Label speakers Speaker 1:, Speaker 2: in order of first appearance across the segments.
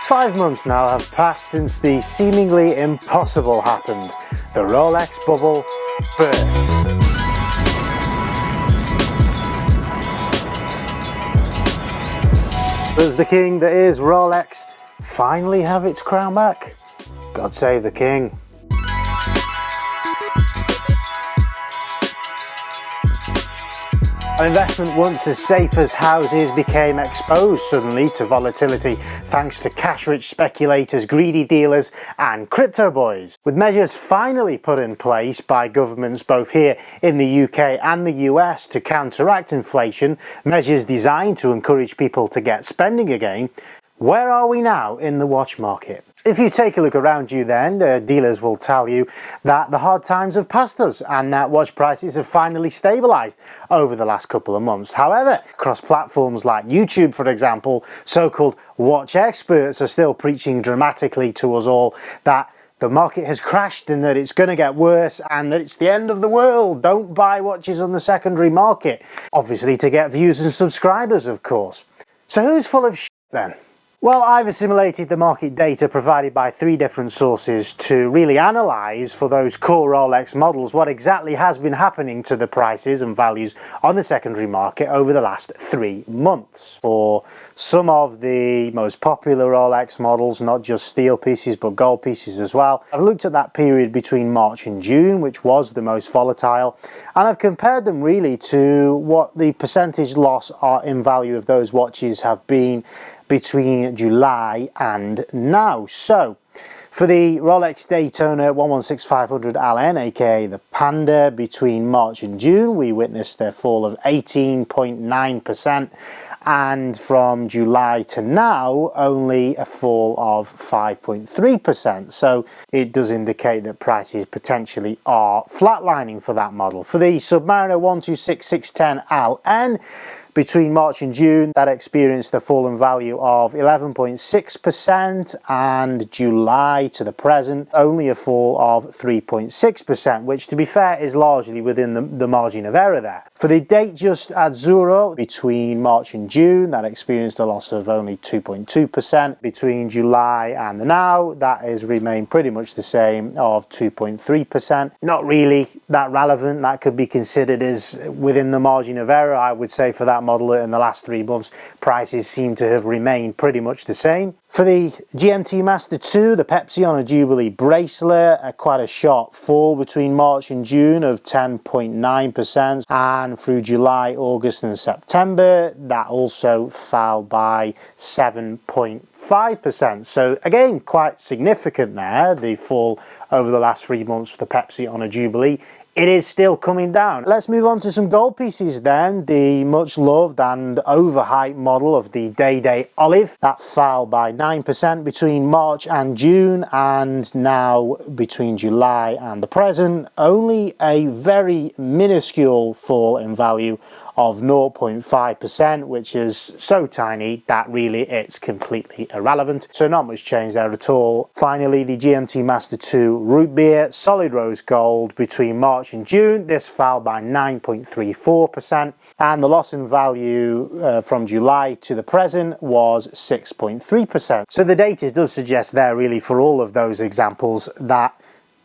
Speaker 1: 5 months now have passed since the seemingly impossible happened. The Rolex bubble burst. Does the king that is Rolex finally have its crown back? God save the king. An investment once as safe as houses became exposed suddenly to volatility thanks to cash-rich speculators, greedy dealers and crypto boys. With measures finally put in place by governments both here in the UK and the US to counteract inflation, measures designed to encourage people to get spending again, where are we now in the watch market? If you take a look around you then, dealers will tell you that the hard times have passed us and that watch prices have finally stabilised over the last couple of months. However, across platforms like YouTube, for example, so-called watch experts are still preaching dramatically to us all that the market has crashed and that it's going to get worse and that it's the end of the world. Don't buy watches on the secondary market. Obviously to get views and subscribers, of course. So who's full of shit then? Well, I've assimilated the market data provided by 3 different sources to really analyse for those core Rolex models what exactly has been happening to the prices and values on the secondary market over the last 3 months. For some of the most popular Rolex models, not just steel pieces but gold pieces as well, I've looked at that period between March and June, which was the most volatile, and I've compared them really to what the percentage loss in value of those watches have been between July and now. So for the Rolex Daytona 116500 LN, aka the Panda, between March and June we witnessed a fall of 18.9%, and from July to now only a fall of 5.3%. so it does indicate that prices potentially are flatlining for that model. For the Submariner 126610 LN, between March and June, that experienced a fall in value of 11.6%, and July to the present only a fall of 3.6%, which to be fair is largely within the margin of error there. For the Datejust Azzurro, between March and June, that experienced a loss of only 2.2%. Between July and now, that has remained pretty much the same, of 2.3%. Not really that relevant. That could be considered as within the margin of error. I would say for that model in the last 3 months prices seem to have remained pretty much the same. For the GMT Master 2, the Pepsi on a Jubilee bracelet, quite a sharp fall between March and June of 10.9%, and through July, August and September that also fell by 7.5%. so again quite significant there, the fall over the last 3 months for the Pepsi on a Jubilee. It is still coming down. Let's move on to some gold pieces then. The much loved and overhyped model of the Day Olive, that fell by 9% between March and June, and now between July and the present only a very minuscule fall in value of 0.5%, which is so tiny that really it's completely irrelevant. So not much change there at all. Finally, the GMT Master 2 Root Beer Solid Rose Gold, between March and June, this fell by 9.34%, and the loss in value from July to the present was 6.3%. So the data does suggest there really for all of those examples that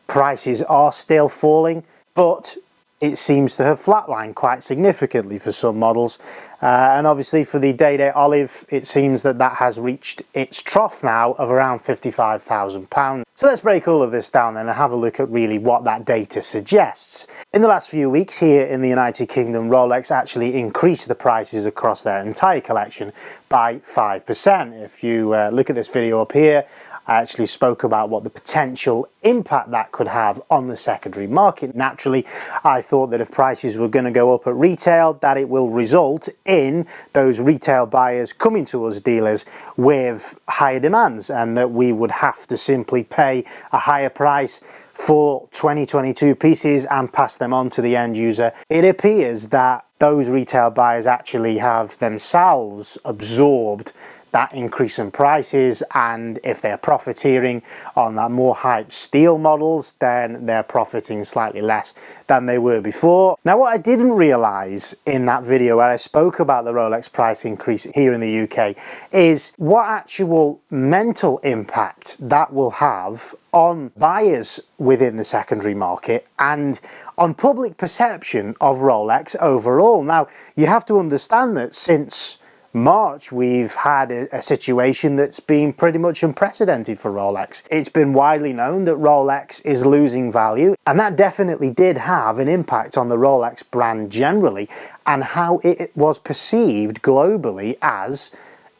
Speaker 1: prices are still falling, but it seems to have flatlined quite significantly for some models, and obviously for the Day Olive it seems that that has reached its trough now of around £55,000. So let's break all of this down then and have a look at really what that data suggests. In the last few weeks here in the United Kingdom, Rolex actually increased the prices across their entire collection by 5%. If you look at this video up here, I actually spoke about what the potential impact that could have on the secondary market. Naturally, I thought that if prices were going to go up at retail, that it will result in those retail buyers coming to us dealers with higher demands, and that we would have to simply pay a higher price for 2022 pieces and pass them on to the end user. It appears that those retail buyers actually have themselves absorbed that increase in prices, and if they're profiteering on that more hyped steel models, then they're profiting slightly less than they were before. Now, what I didn't realize in that video where I spoke about the Rolex price increase here in the UK is what actual mental impact that will have on buyers within the secondary market and on public perception of Rolex overall. Now, you have to understand that since March, we've had a situation that's been pretty much unprecedented for Rolex. It's been widely known that Rolex is losing value, and that definitely did have an impact on the Rolex brand generally and how it was perceived globally as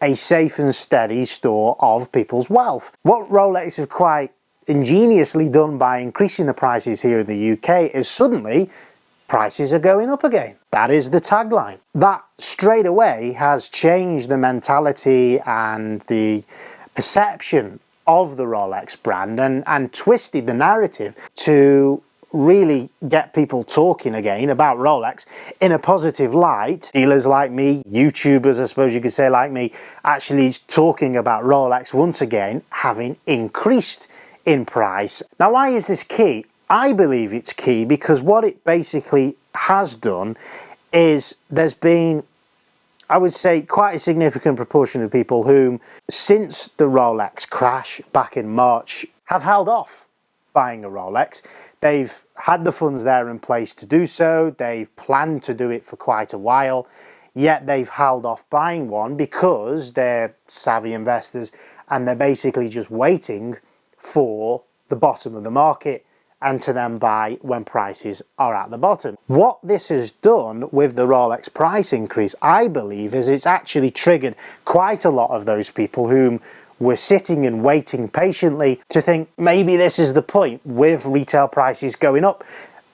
Speaker 1: a safe and steady store of people's wealth. What Rolex have quite ingeniously done by increasing the prices here in the UK is suddenly prices are going up again. That is the tagline. That straight away has changed the mentality and the perception of the Rolex brand and twisted the narrative to really get people talking again about Rolex in a positive light. Dealers like me, YouTubers I suppose you could say like me, actually talking about Rolex once again having increased in price. Now, why is this key? I believe it's key because what it basically has done is there's been, I would say, quite a significant proportion of people whom, since the Rolex crash back in March, have held off buying a Rolex. They've had the funds there in place to do so, they've planned to do it for quite a while, yet they've held off buying one because they're savvy investors and they're basically just waiting for the bottom of the market and to then buy when prices are at the bottom. What this has done with the Rolex price increase, I believe, is it's actually triggered quite a lot of those people whom were sitting and waiting patiently to think maybe this is the point with retail prices going up.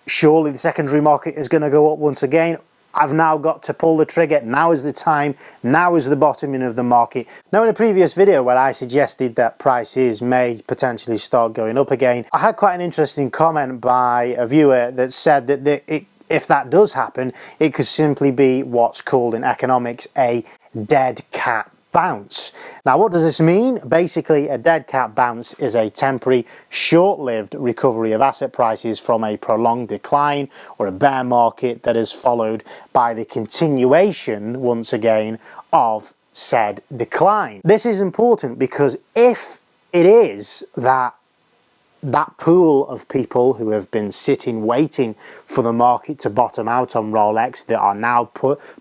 Speaker 1: Surely the secondary market is going to go up once again. I've now got to pull the trigger. Now is the time. Now is the bottoming of the market. Now, in a previous video where I suggested that prices may potentially start going up again, I had quite an interesting comment by a viewer that said that if that does happen, it could simply be what's called in economics a dead cat bounce. Now, what does this mean? Basically, a dead cat bounce is a temporary, short-lived recovery of asset prices from a prolonged decline or a bear market that is followed by the continuation, once again, of said decline. This is important because if it is that pool of people who have been sitting waiting for the market to bottom out on Rolex that are now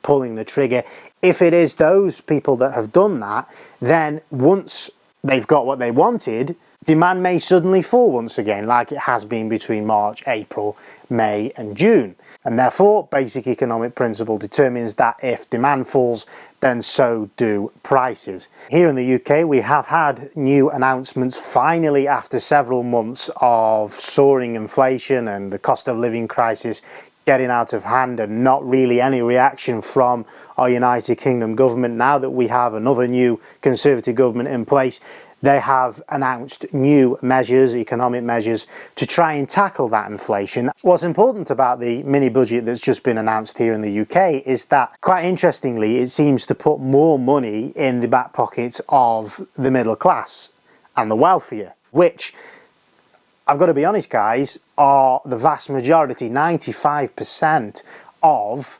Speaker 1: pulling the trigger, if it is those people that have done that, then once they've got what they wanted, demand may suddenly fall once again, like it has been between March, April, May and June. And therefore, basic economic principle determines that if demand falls, then so do prices. Here in the UK, we have had new announcements finally after several months of soaring inflation and the cost of living crisis getting out of hand and not really any reaction from our United Kingdom government. Now that we have another new Conservative government in place, they have announced new measures, economic measures, to try and tackle that inflation. What's important about the mini budget that's just been announced here in the UK is that, quite interestingly, it seems to put more money in the back pockets of the middle class and the wealthier, which, I've got to be honest guys, are the vast majority, 95% of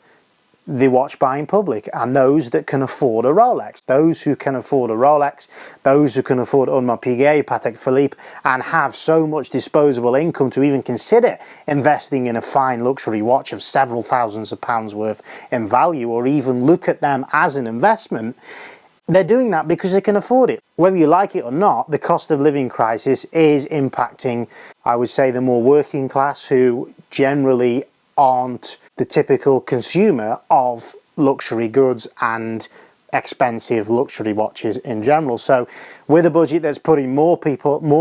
Speaker 1: the watch buying public, and those that can afford a Rolex. Those who can afford a Rolex, those who can afford Audemars Piguet, Patek Philippe, and have so much disposable income to even consider investing in a fine luxury watch of several thousands of pounds worth in value, or even look at them as an investment. They're doing that because they can afford it. Whether you like it or not, the cost of living crisis is impacting, I would say, the more working class, who generally aren't the typical consumer of luxury goods and expensive luxury watches in general. So with a budget that's putting more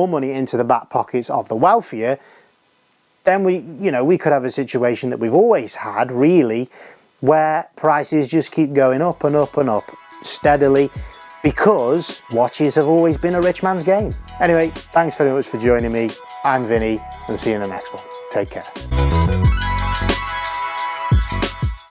Speaker 1: money into the back pockets of the wealthier, then we could have a situation that we've always had, really, where prices just keep going up and up and up steadily, because watches have always been a rich man's game. Anyway, thanks very much for joining me. I'm Vinny, and see you in the next one. Take care.